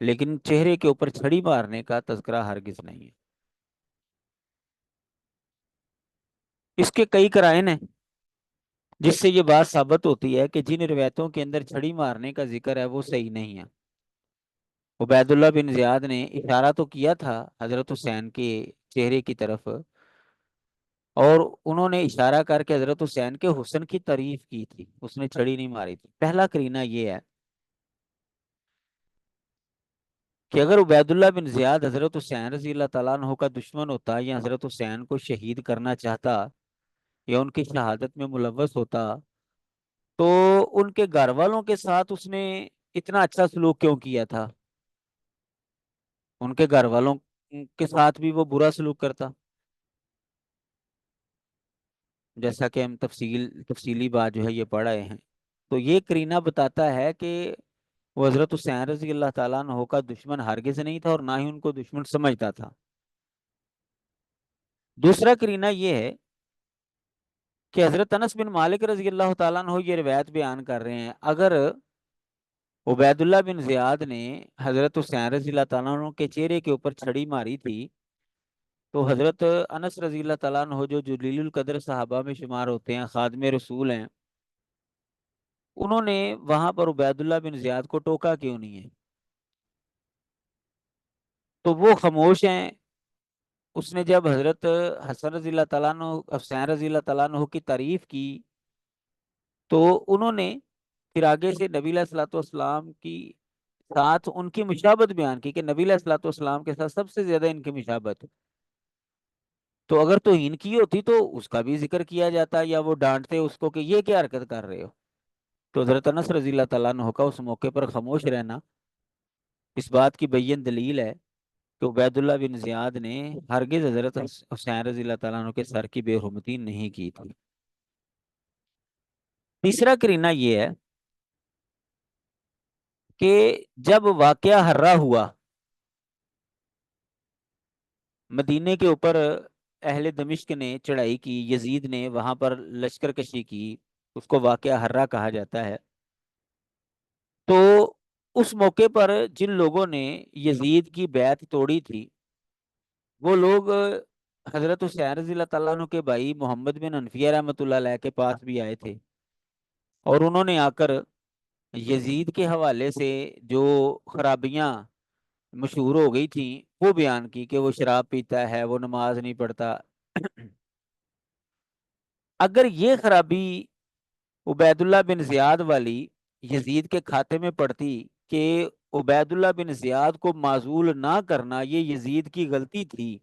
لیکن چہرے کے اوپر چھڑی مارنے کا تذکرہ ہرگز نہیں ہے۔ اس کے کئی قرائن ہیں جس سے یہ بات ثابت ہوتی ہے کہ جن روایتوں کے اندر چھڑی مارنے کا ذکر ہے وہ صحیح نہیں ہے۔ عبید اللہ بن زیاد نے اشارہ تو کیا تھا حضرت حسین کے چہرے کی طرف، اور انہوں نے اشارہ کر کے حضرت حسین کے حسن کی تعریف کی تھی، اس نے چھڑی نہیں ماری تھی۔ پہلا کرینہ یہ ہے کہ اگر عبید اللہ بن زیاد حضرت حسین رضی اللہ تعالیٰ عنہ کا دشمن ہوتا، یا حضرت حسین کو شہید کرنا چاہتا، یا ان کی شہادت میں ملوث ہوتا، تو ان کے گھر والوں کے ساتھ اس نے اتنا اچھا سلوک کیوں کیا تھا؟ ان کے گھر والوں کے ساتھ بھی وہ برا سلوک کرتا، جیسا کہ ہم تفصیلی بات جو ہے یہ پڑھ رہے ہیں۔ تو یہ کرینہ بتاتا ہے کہ وہ حضرت حسین رضی اللہ تعالیٰ عنہ کا دشمن ہرگز نہیں تھا، اور نہ ہی ان کو دشمن سمجھتا تھا۔ دوسرا کرینہ یہ ہے کہ حضرت انس بن مالک رضی اللہ تعالیٰ عنہ یہ روایت بیان کر رہے ہیں، اگر عبید اللہ بن زیاد نے حضرت حسین رضی اللہ تعالیٰ عنہ کے چہرے کے اوپر چھڑی ماری تھی، تو حضرت انس رضی اللہ تعالیٰ عنہ جو جلیل القدر صحابہ میں شمار ہوتے ہیں، خادم رسول ہیں، انہوں نے وہاں پر عبید اللہ بن زیاد کو ٹوکا کیوں نہیں ہے؟ تو وہ خاموش ہیں۔ اس نے جب حضرت حسن رضی اللہ تعالیٰ عنہ، حسین رضی اللہ تعالیٰ عنہ کی تعریف کی، تو انہوں نے پھر آگے سے نبی علیہ الصلوۃ والسلام کی ساتھ ان کی مشابہت بیان کی کہ نبی علیہ الصلوۃ والسلام کے ساتھ سب سے زیادہ ان کی مشابہت۔ تو اگر توہین کی ہوتی تو اس کا بھی ذکر کیا جاتا، یا وہ ڈانٹتے اس کو کہ یہ کیا حرکت کر رہے ہو۔ تو حضرت انس رضی اللہ تعالیٰ عنہ کا اس موقع پر خاموش رہنا اس بات کی بین دلیل ہے کہ عبید اللہ بن زیاد نے ہرگز حضرت حسین رضی اللہ تعالیٰ عنہ کے سر کی بے حرمتی نہیں کی تھی۔ تیسرا کرینہ یہ ہے کہ جب واقعہ ہررا ہوا، مدینے کے اوپر اہل دمشق نے چڑھائی کی، یزید نے وہاں پر لشکر کشی کی، اس کو واقعہ ہررا کہا جاتا ہے۔ تو اس موقع پر جن لوگوں نے یزید کی بیعت توڑی تھی، وہ لوگ حضرت حسین رضی اللہ تعالیٰ عنہ کے بھائی محمد بن حنفیہ رحمۃ اللہ علیہ کے پاس بھی آئے تھے، اور انہوں نے آ کر یزید کے حوالے سے جو خرابیاں مشہور ہو گئی تھیں وہ بیان کی کہ وہ شراب پیتا ہے، وہ نماز نہیں پڑھتا۔ اگر یہ خرابی عبید اللہ بن زیاد والی یزید کے کھاتے میں پڑتی کہ عبید اللہ بن زیاد کو معزول نہ کرنا یہ یزید کی غلطی تھی،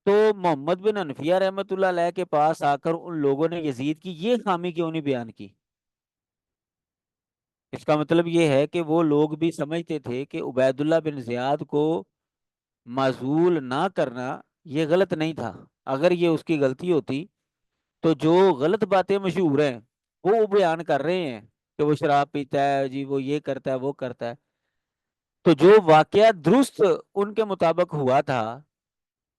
تو محمد بن حنفیہ رحمۃ اللہ علیہ کے پاس آ کر ان لوگوں نے یزید کی یہ خامی کیوں نہیں بیان کی؟ اس کا مطلب یہ ہے کہ وہ لوگ بھی سمجھتے تھے کہ عبید اللہ بن زیاد کو معزول نہ کرنا یہ غلط نہیں تھا۔ اگر یہ اس کی غلطی ہوتی تو جو غلط باتیں مشہور ہیں وہ بیان کر رہے ہیں کہ وہ شراب پیتا ہے جی، وہ یہ کرتا ہے وہ کرتا ہے، تو جو واقعہ درست ان کے مطابق ہوا تھا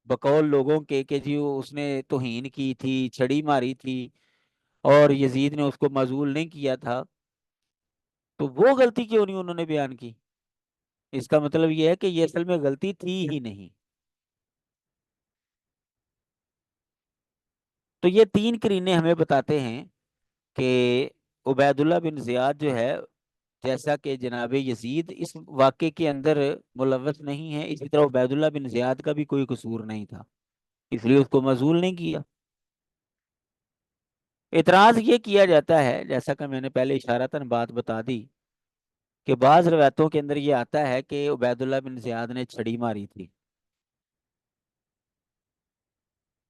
بقول لوگوں کے کہ جی اس نے توہین کی تھی، چھڑی ماری تھی، اور یزید نے اس کو معزول نہیں کیا تھا، تو وہ غلطی کیوں نہیں انہوں نے بیان کی؟ اس کا مطلب یہ ہے کہ یہ اصل میں غلطی تھی ہی نہیں۔ تو یہ تین کرینے ہمیں بتاتے ہیں کہ عبید اللہ بن زیاد جو ہے، جیسا کہ جناب یزید اس واقعے کے اندر ملوث نہیں ہے، اسی طرح عبید اللہ بن زیاد کا بھی کوئی قصور نہیں تھا، اس لیے اس کو معزول نہیں کیا۔ اعتراض یہ کیا جاتا ہے، جیسا کہ میں نے پہلے اشارتاً بات بتا دی، کہ بعض روایتوں کے اندر یہ آتا ہے کہ عبید اللہ بن زیاد نے چھڑی ماری تھی۔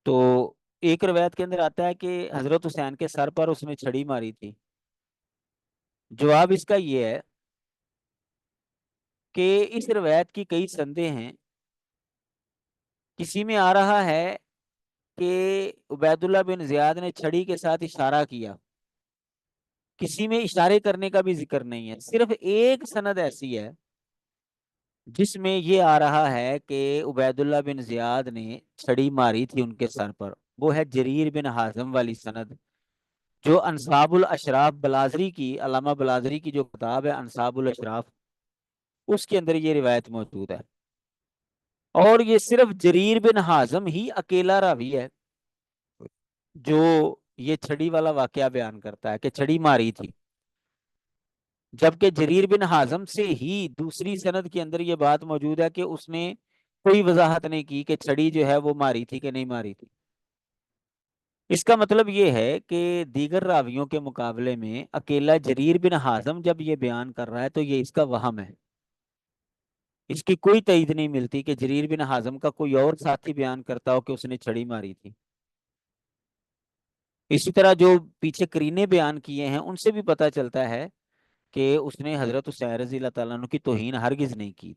تو ایک روایت کے اندر آتا ہے کہ حضرت حسین کے سر پر اس نے چھڑی ماری تھی۔ جواب اس کا یہ ہے کہ اس روایت کی کئی سندیں ہیں۔ کسی میں آ رہا ہے کہ عبید اللہ بن زیاد نے چھڑی کے ساتھ اشارہ کیا، کسی میں اشارے کرنے کا بھی ذکر نہیں ہے، صرف ایک سند ایسی ہے جس میں یہ آ رہا ہے کہ عبید اللہ بن زیاد نے چھڑی ماری تھی ان کے سر پر، وہ ہے جریر بن حازم والی سند، جو انصاب الاشراف بلازری کی، علامہ بلازری کی جو کتاب ہے انصاب الاشراف، اس کے اندر یہ روایت موجود ہے، اور یہ صرف جریر بن حازم ہی اکیلا راوی ہے جو یہ چھڑی والا واقعہ بیان کرتا ہے کہ چھڑی ماری تھی، جبکہ جریر بن حازم سے ہی دوسری سند کے اندر یہ بات موجود ہے کہ اس نے کوئی وضاحت نہیں کی کہ چھڑی جو ہے وہ ماری تھی کہ نہیں ماری تھی۔ اس کا مطلب یہ ہے کہ دیگر راویوں کے مقابلے میں اکیلا جریر بن حازم جب یہ بیان کر رہا ہے تو یہ اس کا وہم ہے، اس کی کوئی تائید نہیں ملتی کہ جریر بن حازم کا کوئی اور ساتھی بیان کرتا ہو کہ اس نے چھڑی ماری تھی۔ اسی طرح جو پیچھے کرینے بیان کیے ہیں ان سے بھی پتہ چلتا ہے کہ اس نے حضرت حسین رضی اللہ تعالیٰ عنہ کی توہین ہرگز نہیں کی۔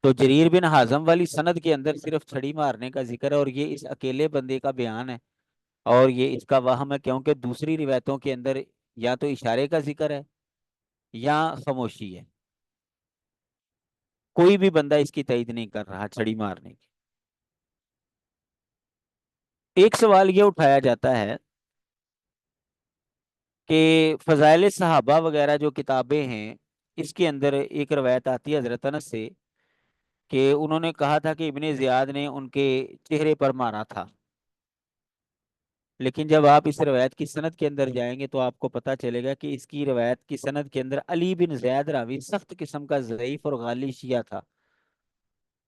تو جریر بن حازم والی سند کے اندر صرف چھڑی مارنے کا ذکر ہے، اور یہ اس اکیلے بندے کا بیان ہے، اور یہ اس کا وہم ہے کیونکہ دوسری روایتوں کے اندر یا تو اشارے کا ذکر ہے یا خاموشی ہے، کوئی بھی بندہ اس کی تائید نہیں کر رہا چھڑی مارنے کی۔ ایک سوال یہ اٹھایا جاتا ہے کہ فضائل صحابہ وغیرہ جو کتابیں ہیں اس کے اندر ایک روایت آتی ہے حضرت انس سے کہ انہوں نے کہا تھا کہ ابن زیاد نے ان کے چہرے پر مارا تھا، لیکن جب آپ اس روایت کی سند کے اندر جائیں گے تو آپ کو پتا چلے گا کہ اس کی روایت کی سند کے اندر علی بن زید راوی سخت قسم کا ضعیف اور غالی شیعہ تھا،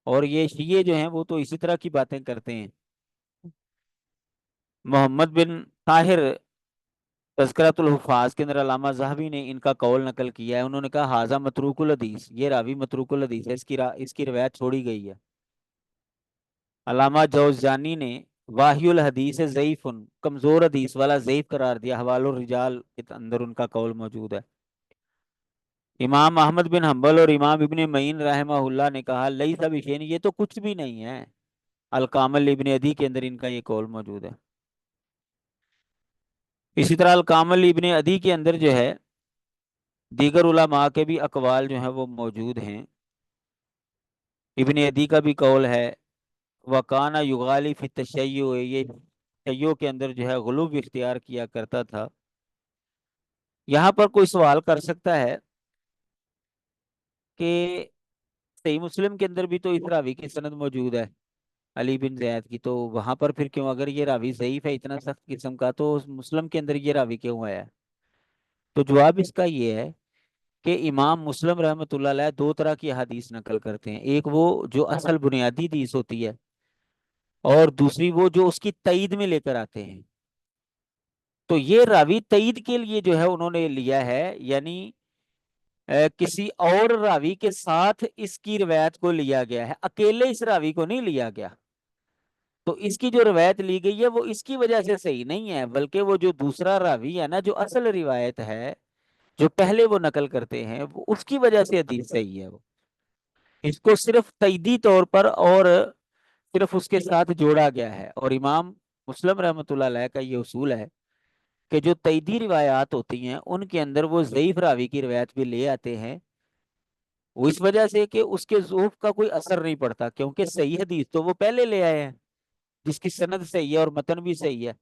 اور یہ شیعہ جو ہیں وہ تو اسی طرح کی باتیں کرتے ہیں۔ محمد بن طاہر تذکرۃ الحفاظ کے اندر علامہ ذہبی نے ان کا قول نقل کیا ہے، انہوں نے کہا حاذا متروک الحدیث، یہ راوی متروک الحدیث ہے، اس کی روایت چھوڑی گئی ہے۔ علامہ جوزجانی نے واہی الحدیث ضعیف، کمزور حدیث والا ضعیف قرار دیا، حوال الرجال کے اندر ان کا قول موجود ہے۔ امام احمد بن حنبل اور امام ابن معین رحمہ اللہ نے کہا لیس بشیء، یہ تو کچھ بھی نہیں ہے، الکامل ابن ادی کے اندر ان کا یہ قول موجود ہے۔ اسی طرح الکامل ابن ادی کے اندر جو ہے دیگر علماء کے بھی اقوال جو ہیں وہ موجود ہیں، ابن ادی کا بھی قول ہے وکانا یغالی فی التشیع، یہ تشیع کے اندر جو ہے غلو اختیار کیا کرتا تھا۔ یہاں پر کوئی سوال کر سکتا ہے کہ صحیح مسلم کے اندر بھی تو اس راوی کی سند موجود ہے علی بن زید کی، تو وہاں پر پھر کیوں، اگر یہ راوی ضعیف ہے اتنا سخت قسم کا، تو مسلم کے اندر یہ راوی کیوں آیا ہے؟ تو جواب اس کا یہ ہے کہ امام مسلم رحمۃ اللہ علیہ دو طرح کی حدیث نقل کرتے ہیں، ایک وہ جو اصل بنیادی حدیث ہوتی ہے، اور دوسری وہ جو اس کی تائید میں لے کر آتے ہیں۔ تو یہ راوی تائید کے لیے جو ہے انہوں نے لیا ہے، یعنی کسی اور راوی کے ساتھ اس کی روایت کو لیا گیا ہے، اکیلے اس راوی کو نہیں لیا گیا۔ تو اس کی جو روایت لی گئی ہے وہ اس کی وجہ سے صحیح نہیں ہے، بلکہ وہ جو دوسرا راوی ہے نا، جو اصل روایت ہے جو پہلے وہ نقل کرتے ہیں، وہ اس کی وجہ سے حدیث صحیح ہے، وہ اس کو صرف تائیدی طور پر اور صرف اس کے ساتھ جوڑا گیا ہے۔ اور امام مسلم رحمۃ اللہ علیہ کا یہ اصول ہے کہ جو تائیدی روایات ہوتی ہیں ان کے اندر وہ ضعیف راوی کی روایت بھی لے آتے ہیں، وہ اس وجہ سے کہ اس کے ضعف کا کوئی اثر نہیں پڑتا، کیونکہ صحیح حدیث تو وہ پہلے لے آئے ہیں جس کی سند صحیح ہے اور متن بھی صحیح ہے،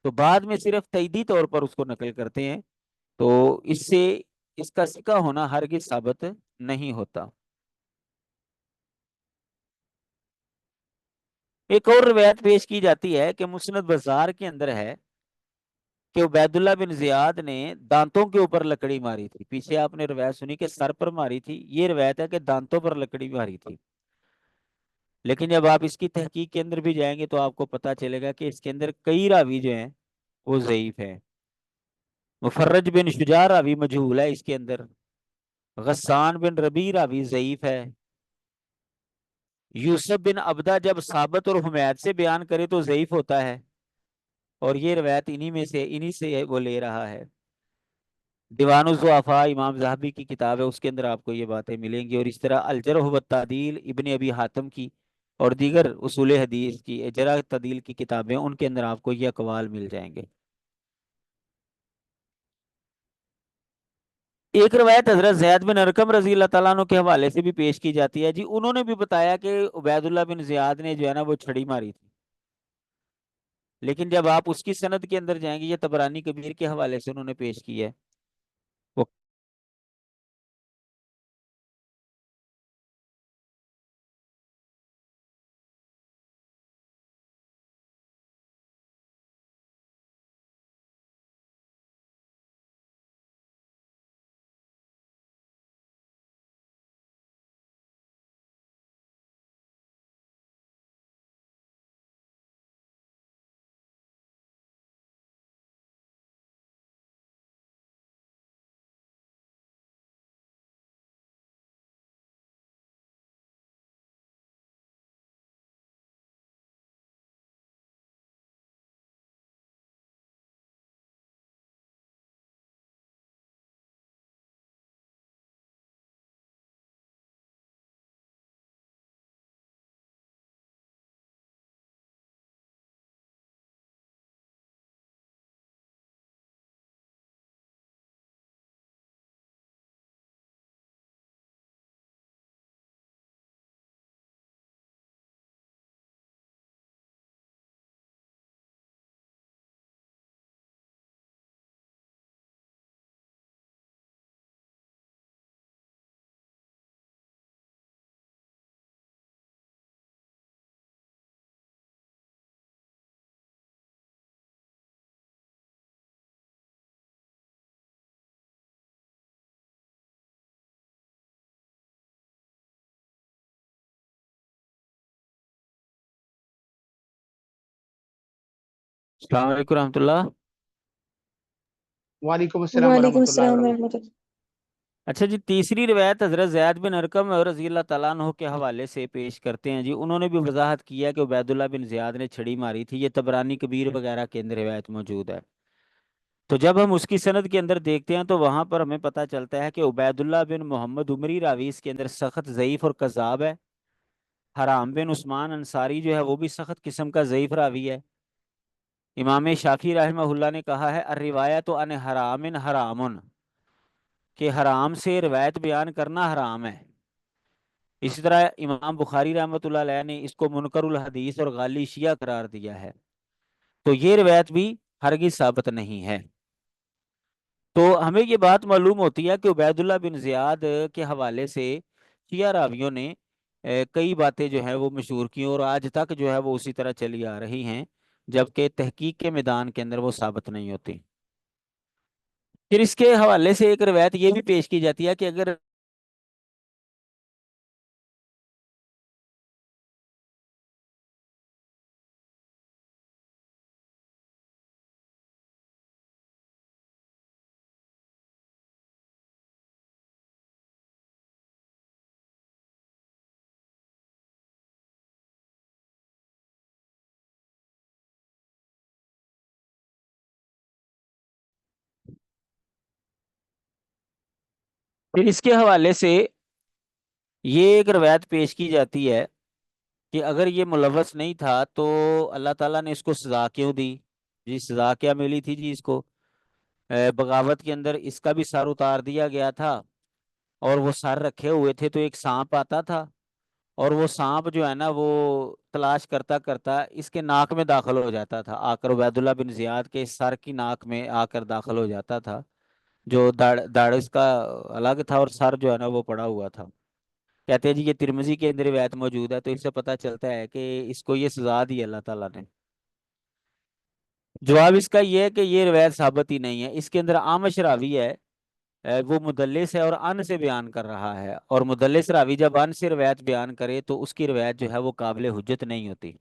تو بعد میں صرف تائیدی طور پر اس کو نقل کرتے ہیں، تو اس سے اس کا ثقہ ہونا ہرگز ثابت نہیں ہوتا۔ ایک اور روایت پیش کی جاتی ہے کہ مسند بازار کے اندر ہے کہ عبید اللہ بن زیاد نے دانتوں کے اوپر لکڑی ماری تھی، پیچھے آپ نے روایت سنی کہ سر پر ماری تھی، یہ روایت ہے کہ دانتوں پر لکڑی ماری تھی، لیکن جب آپ اس کی تحقیق کے اندر بھی جائیں گے تو آپ کو پتا چلے گا کہ اس کے اندر کئی راوی جو ہیں وہ ضعیف ہیں۔ مفرج بن شجاع راوی مجہول ہے اس کے اندر، غسان بن ربیع راوی ضعیف ہے، یوسف بن عبدہ جب ثابت اور حمید سے بیان کرے تو ضعیف ہوتا ہے، اور یہ روایت انہی سے وہ لے رہا ہے۔ دیوان الضعفاء امام ذہبی کی کتاب ہے، اس کے اندر آپ کو یہ باتیں ملیں گی، اور اس طرح الجرح والتعدیل ابن ابی حاتم کی اور دیگر اصول حدیث کی جرح تعدیل کی کتابیں، ان کے اندر آپ کو یہ اقوال مل جائیں گے۔ ایک روایت حضرت زید بن ارقم رضی اللہ تعالیٰ عنہ کے حوالے سے بھی پیش کی جاتی ہے، جی انہوں نے بھی بتایا کہ عبید اللہ بن زیاد نے جو ہے نا وہ چھڑی ماری تھی، لیکن جب آپ اس کی سند کے اندر جائیں گے، یہ طبرانی کبیر کے حوالے سے انہوں نے پیش کی ہے، وہ السلام علیکم رحمۃ اللہ۔ وعلیکم السلام وعلیکم ورحمۃ اللہ السلام وبرکاتہ۔ ورحمۃ اللہ۔ اچھا جی، تیسری روایت حضرت زید بن ارقم رضی اللہ تعالیٰ عنہ کے حوالے سے پیش کرتے ہیں جی، انہوں نے بھی وضاحت کیا کہ عبید اللہ بن زیاد نے چھڑی ماری تھی، یہ طبرانی کبیر وغیرہ کے اندر روایت موجود ہے۔ تو جب ہم اس کی سند کے اندر دیکھتے ہیں تو وہاں پر ہمیں پتہ چلتا ہے کہ عبید اللہ بن محمد عمری راوی اس کے اندر سخت ضعیف اور کذاب ہے۔ حرام بن عثمان انصاری جو ہے وہ بھی سخت قسم کا ضعیف راوی ہے۔ امام شافعی رحمہ اللہ نے کہا ہے الروایت عن حرام حرام، کہ حرام سے روایت بیان کرنا حرام ہے۔ اسی طرح امام بخاری رحمۃ اللہ علیہ نے اس کو منکر الحدیث اور غالی شیعہ قرار دیا ہے۔ تو یہ روایت بھی ہرگز ثابت نہیں ہے۔ تو ہمیں یہ بات معلوم ہوتی ہے کہ عبید اللہ بن زیاد کے حوالے سے شیعہ راویوں نے کئی باتیں جو ہیں وہ مشہور کی، اور آج تک جو ہے وہ اسی طرح چلی آ رہی ہیں، جبکہ تحقیق کے میدان کے اندر وہ ثابت نہیں ہوتی۔ پھر اس کے حوالے سے ایک روایت یہ بھی پیش کی جاتی ہے کہ اگر پھر اس کے حوالے سے یہ ایک روایت پیش کی جاتی ہے کہ اگر یہ ملوث نہیں تھا تو اللہ تعالیٰ نے اس کو سزا کیوں دی؟ جی سزا کیا ملی تھی جی اس کو؟ بغاوت کے اندر اس کا بھی سر اتار دیا گیا تھا، اور وہ سر رکھے ہوئے تھے تو ایک سانپ آتا تھا، اور وہ سانپ جو ہے نا وہ تلاش کرتا کرتا اس کے ناک میں داخل ہو جاتا تھا، آ کر عبید اللہ بن زیاد کے سر کی ناک میں آ کر داخل ہو جاتا تھا، جو داڑھ اس کا الگ تھا اور سر جو ہے نا وہ پڑا ہوا تھا۔ کہتے ہیں جی یہ ترمذی کے اندر روایت موجود ہے، تو اس سے پتہ چلتا ہے کہ اس کو یہ سزا دی اللہ تعالیٰ نے۔ جواب اس کا یہ ہے کہ یہ روایت ثابت ہی نہیں ہے۔ اس کے اندر عامش راوی ہے، وہ مدلس ہے اور ان سے بیان کر رہا ہے، اور مدلس راوی جب ان سے روایت بیان کرے تو اس کی روایت جو ہے وہ قابل حجت نہیں ہوتی۔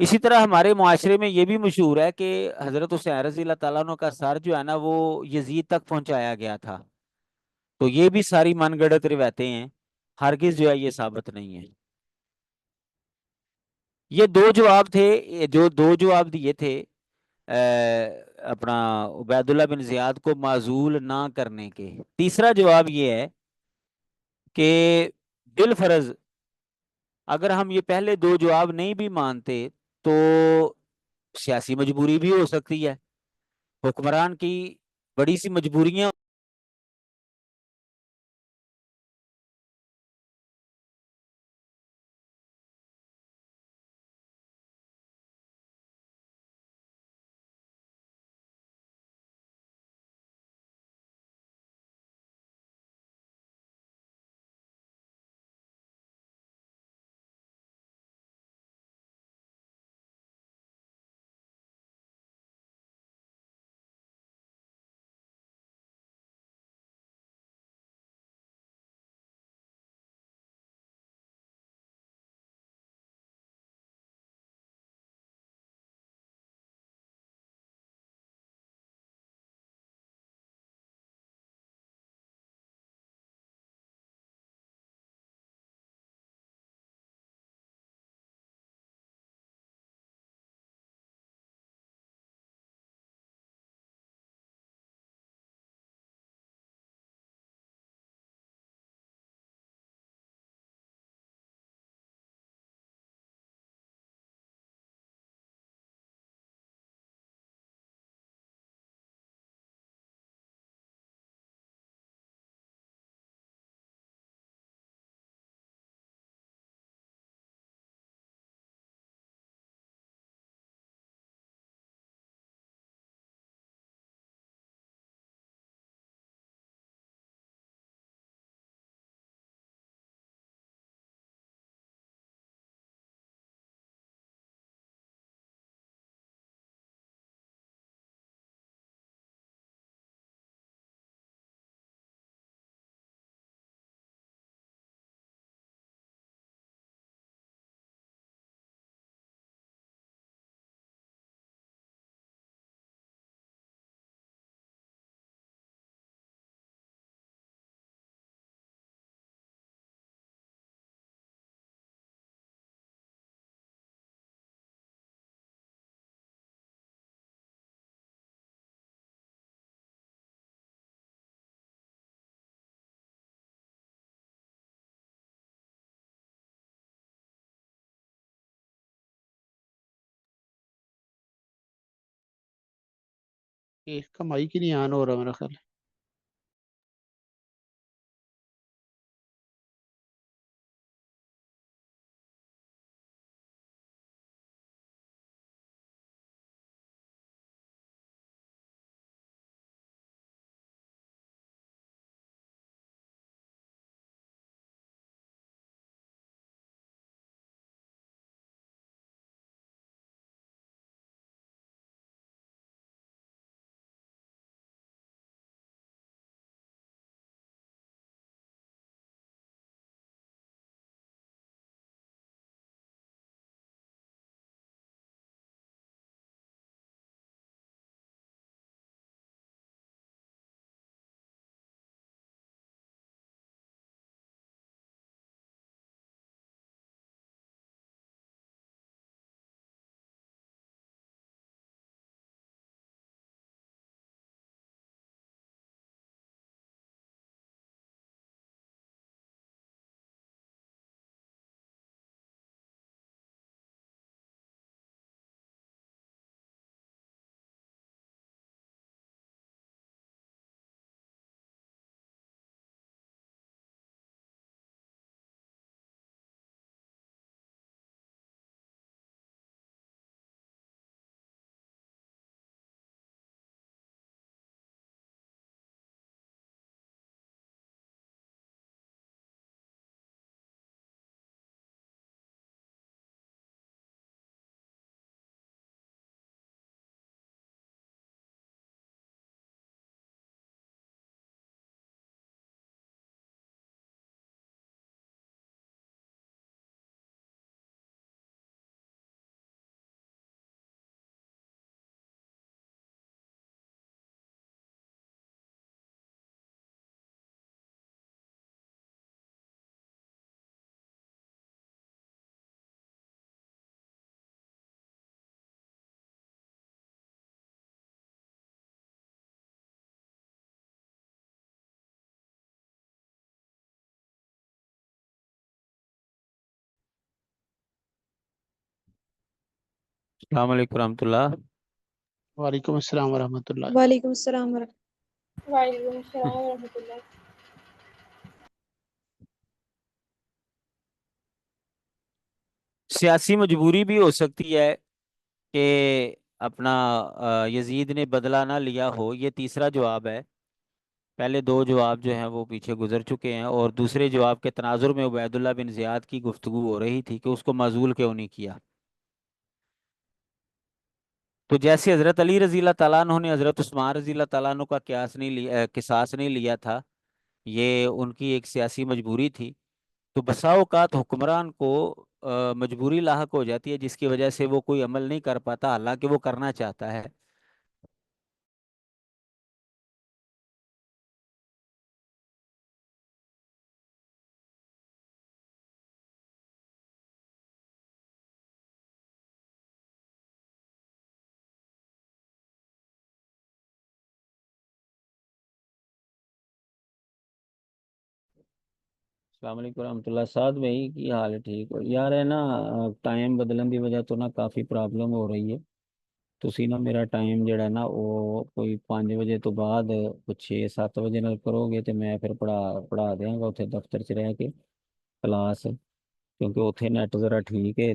اسی طرح ہمارے معاشرے میں یہ بھی مشہور ہے کہ حضرت حسین رضی اللہ تعالیٰ عنہ کا سر جو ہے نا وہ یزید تک پہنچایا گیا تھا۔ تو یہ بھی ساری من گڑت روایتیں ہیں، ہرگز جو ہے یہ ثابت نہیں ہے۔ یہ دو جواب تھے، جو دو جواب دیے تھے اپنا عبید اللہ بن زیاد کو معزول نہ کرنے کے۔ تیسرا جواب یہ ہے کہ بالفرض اگر ہم یہ پہلے دو جواب نہیں بھی مانتے تو سیاسی مجبوری بھی ہو سکتی ہے، حکمران کی بڑی سی مجبوریاں کہ اس کا مائک ہی نہیں آن ہو رہا میرا خیال ہے۔ السلام علیکم ورحمۃ اللہ۔ وعلیکم السلام ورحمۃ اللہ۔ وعلیکم السلام ورحمۃ وعلیکم السلام ورحمۃ اللہ۔ سیاسی مجبوری بھی ہو سکتی ہے کہ اپنا یزید نے بدلہ نہ لیا ہو، یہ تیسرا جواب ہے۔ پہلے دو جواب جو ہیں وہ پیچھے گزر چکے ہیں، اور دوسرے جواب کے تناظر میں عبید اللہ بن زیاد کی گفتگو ہو رہی تھی کہ اس کو معزول کیوں نہیں کیا۔ تو جیسے حضرت علی رضی اللہ تعالیٰ عنہ نے حضرت عثمان رضی اللہ تعالیٰ عنہ کا قصاص نہیں لیا تھا، یہ ان کی ایک سیاسی مجبوری تھی۔ تو بسا اوقات حکمران کو مجبوری لاحق ہو جاتی ہے جس کی وجہ سے وہ کوئی عمل نہیں کر پاتا حالانکہ وہ کرنا چاہتا ہے۔ السلام علیکم ورحمۃ اللہ۔ سعد بھائی کی حال ہے؟ ٹھیک ہو یار؟ ہے نا ٹائم بدلن دی وجہ تو نا کافی پرابلم ہو رہی ہے۔ تسی نا میرا ٹائم جڑا ہے نا وہ کوئی 5 بجے تو بعد کچھ 6-7 بجے نال کرو گے تو میں پھر پڑھا دیاں گا اتنے دفتر چ رہ کے کلاس، کیونکہ اتنے نیٹ ذرا ٹھیک ہے۔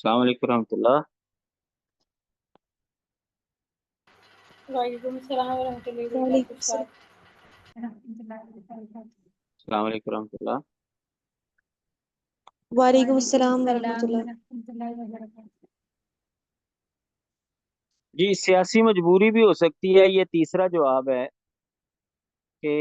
السلام علیکم ورحمۃ اللہ. وعلیکم السلام ورحمۃ اللہ وعلیکم وبرکاتہ السلام استاد. السلام علیکم ورحمۃ اللہ. وعلیکم السلام ورحمۃ اللہ. جی سیاسی مجبوری بھی ہو سکتی ہے، یہ تیسرا جواب ہے کہ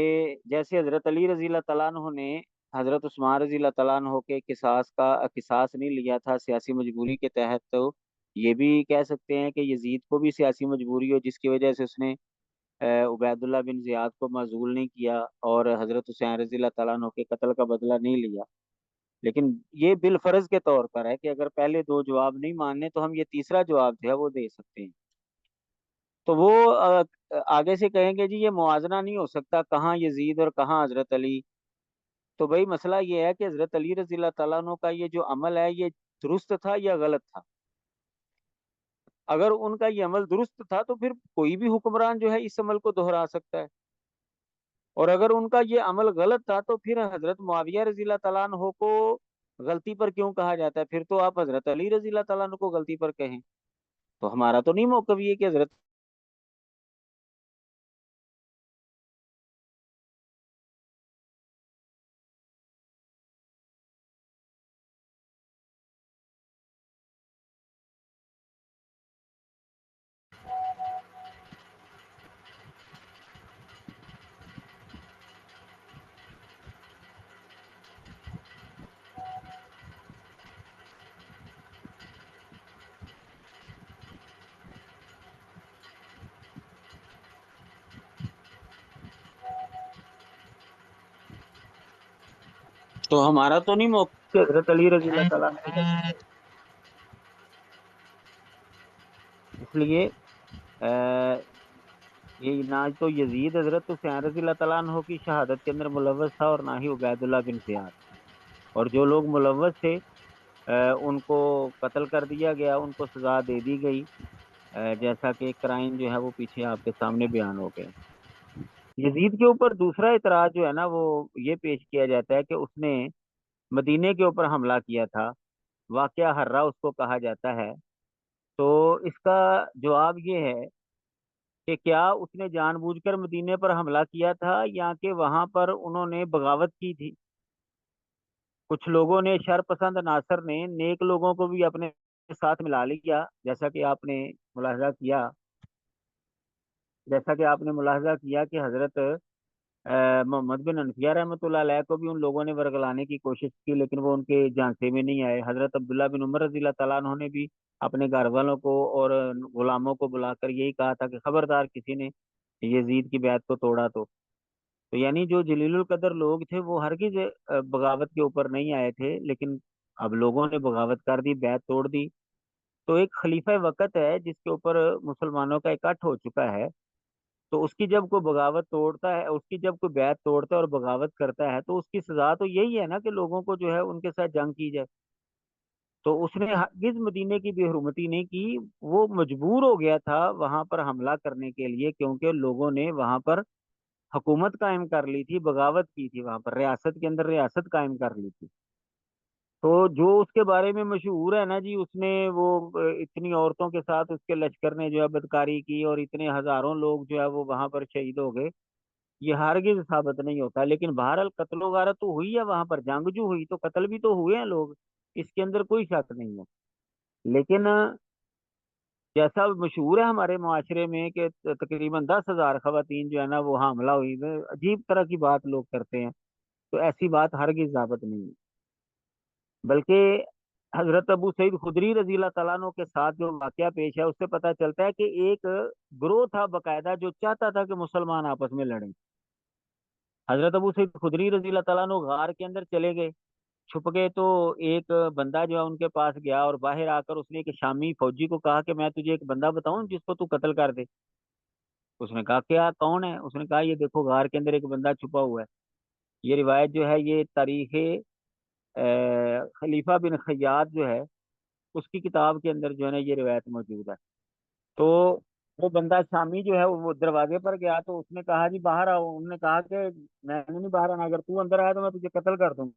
جیسے حضرت علی رضی اللہ تعالیٰ عنہ نے حضرت عثمان رضی اللہ تعالیٰ عنہ کے قصاص نہیں لیا تھا سیاسی مجبوری کے تحت، تو یہ بھی کہہ سکتے ہیں کہ یزید کو بھی سیاسی مجبوری ہو جس کی وجہ سے اس نے عبید اللہ بن زیاد کو معزول نہیں کیا اور حضرت حسین رضی اللہ تعالیٰ عنہ کے قتل کا بدلہ نہیں لیا. لیکن یہ بالفرض کے طور پر ہے کہ اگر پہلے دو جواب نہیں ماننے تو ہم یہ تیسرا جواب جو ہے وہ دے سکتے ہیں. تو وہ آگے سے کہیں گے جی یہ موازنہ نہیں ہو سکتا کہاں یزید اور کہاں حضرت علی. تو بھائی مسئلہ یہ ہے کہ حضرت علی رضی اللہ تعالیٰ عنہ کا یہ جو عمل ہے یہ درست تھا یا غلط تھا. اگر ان کا یہ عمل درست تھا تو پھر کوئی بھی حکمران جو ہے اس عمل کو دہرا سکتا ہے، اور اگر ان کا یہ عمل غلط تھا تو پھر حضرت معاویہ رضی اللہ تعالیٰ عنہ کو غلطی پر کیوں کہا جاتا ہے؟ پھر تو آپ حضرت علی رضی اللہ تعالیٰ عنہ کو غلطی پر کہیں. تو ہمارا تو نہیں موقف یہ کہ حضرت تو ہمارا تو نہیں موقف کہ حضرت علی رضی اللہ تعالیٰ عنہ کو غلطی پر. اس لیے یہ نہ تو یزید حضرت حسین رضی اللہ تعالیٰ عنہ کی شہادت کے اندر ملوث تھا اور نہ ہی عبید اللہ بن زیاد. اور جو لوگ ملوث تھے ان کو قتل کر دیا گیا، ان کو سزا دے دی گئی، جیسا کہ کرائم جو ہے وہ پیچھے آپ کے سامنے بیان ہو گئے. یزید کے اوپر دوسرا اعتراض جو ہے نا وہ یہ پیش کیا جاتا ہے کہ اس نے مدینے کے اوپر حملہ کیا تھا، واقعہ ہررا اس کو کہا جاتا ہے. تو اس کا جواب یہ ہے کہ کیا اس نے جان بوجھ کر مدینے پر حملہ کیا تھا یا کہ وہاں پر انہوں نے بغاوت کی تھی. کچھ لوگوں نے شر پسند عناصر نے نیک لوگوں کو بھی اپنے ساتھ ملا لیا، جیسا کہ آپ نے ملاحظہ کیا کہ حضرت محمد بن انفیہ رحمۃ اللہ علیہ کو بھی ان لوگوں نے ورگلانے کی کوشش کی لیکن وہ ان کے جانچے میں نہیں آئے. حضرت عبداللہ بن عمر رضی اللہ تعالیٰ عنہ نے بھی اپنے گھر والوں کو اور غلاموں کو بلا کر یہی کہا تھا کہ خبردار کسی نے یزید کی بیعت کو توڑا تو یعنی جو جلیل القدر لوگ تھے وہ ہرگز بغاوت کے اوپر نہیں آئے تھے، لیکن اب لوگوں نے بغاوت کر دی، بیعت توڑ دی. تو ایک خلیفہ وقت ہے جس کے اوپر مسلمانوں کا اکٹھ ہو چکا ہے، تو اس کی جب کوئی بغاوت توڑتا ہے، اس کی جب کوئی بیعت توڑتا ہے اور بغاوت کرتا ہے تو اس کی سزا تو یہی ہے نا کہ لوگوں کو جو ہے ان کے ساتھ جنگ کی جائے. تو اس نے ہرگز مدینے کی بے حرمتی نہیں کی، وہ مجبور ہو گیا تھا وہاں پر حملہ کرنے کے لیے کیونکہ لوگوں نے وہاں پر حکومت قائم کر لی تھی، بغاوت کی تھی، وہاں پر ریاست کے اندر ریاست قائم کر لی تھی. تو جو اس کے بارے میں مشہور ہے نا جی، اس نے وہ اتنی عورتوں کے ساتھ اس کے لشکر نے جو ہے بدکاری کی اور اتنے ہزاروں لوگ جو ہے وہ وہاں پر شہید ہو گئے، یہ ہرگز ثابت نہیں ہوتا. لیکن بہرحال قتل و غارت تو ہوئی ہے، وہاں پر جنگ جو ہوئی تو قتل بھی تو ہوئے ہیں لوگ، اس کے اندر کوئی شک نہیں ہے. لیکن جیسا مشہور ہے ہمارے معاشرے میں کہ تقریباً 10,000 خواتین جو ہے نا وہ حاملہ ہوئی، عجیب طرح کی بات لوگ کرتے ہیں، تو ایسی بات ہرگز ثابت نہیں ہے. بلکہ حضرت ابو سعید خدری رضی اللہ تعالیٰ عنہ کے ساتھ جو واقعہ پیش ہے اس سے پتہ چلتا ہے کہ ایک گروہ تھا باقاعدہ جو چاہتا تھا کہ مسلمان آپس میں لڑیں. حضرت ابو سعید خدری رضی اللہ تعالیٰ عنہ غار کے اندر چلے گئے، چھپ گئے. تو ایک بندہ جو ہے ان کے پاس گیا اور باہر آ کر اس نے ایک شامی فوجی کو کہا کہ میں تجھے ایک بندہ بتاؤں جس کو تو قتل کر دے. اس نے کہا کیا کون ہے؟ اس نے کہا یہ دیکھو غار کے اندر ایک بندہ چھپا ہوا ہے. یہ روایت جو ہے یہ تاریخ خلیفہ بن خیاط جو ہے اس کی کتاب کے اندر جو ہے نا یہ روایت موجود ہے. تو وہ بندہ شامی جو ہے وہ دروازے پر گیا تو اس نے کہا جی باہر آؤ. انہوں نے کہا کہ میں نہیں باہر آنا، اگر تو اندر آیا تو میں تجھے قتل کر دوں.